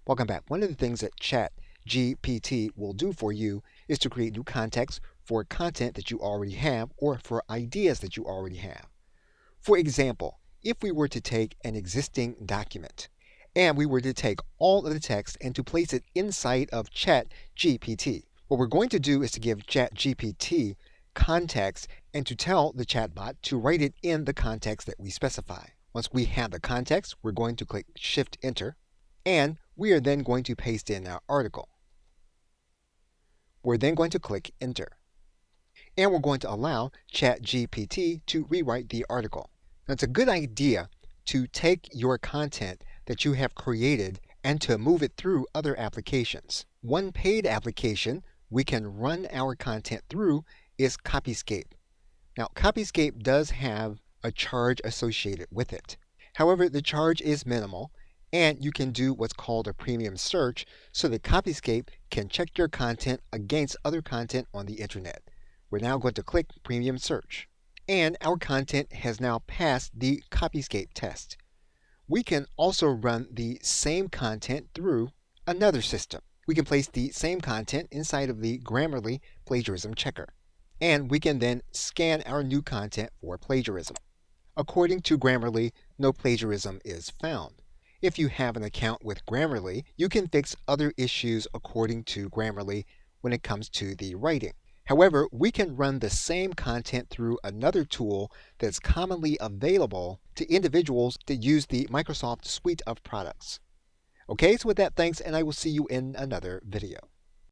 Welcome back. One of the things that ChatGPT will do for you is to create new context for content that you already have or for ideas that you already have. For example, if we were to take an existing document and we were to take all of the text and to place it inside of ChatGPT, what we're going to do is to give ChatGPT context and to tell the chatbot to write it in the context that we specify. Once we have the context, we're going to click Shift Enter, and we are then going to paste in our article. We're then going to click Enter, and we're going to allow ChatGPT to rewrite the article. Now, it's a good idea to take your content that you have created and to move it through other applications. One paid application we can run our content through is Copyscape. Now, Copyscape does have a charge associated with it. However, the charge is minimal, and you can do what's called a premium search so that Copyscape can check your content against other content on the internet. We're now going to click Premium Search, and our content has now passed the Copyscape test. We can also run the same content through another system. We can place the same content inside of the Grammarly plagiarism checker, and we can then scan our new content for plagiarism. According to Grammarly, no plagiarism is found. If you have an account with Grammarly, you can fix other issues according to Grammarly when it comes to the writing. However, we can run the same content through another tool that's commonly available to individuals that use the Microsoft suite of products. Okay, so with that, thanks, and I will see you in another video.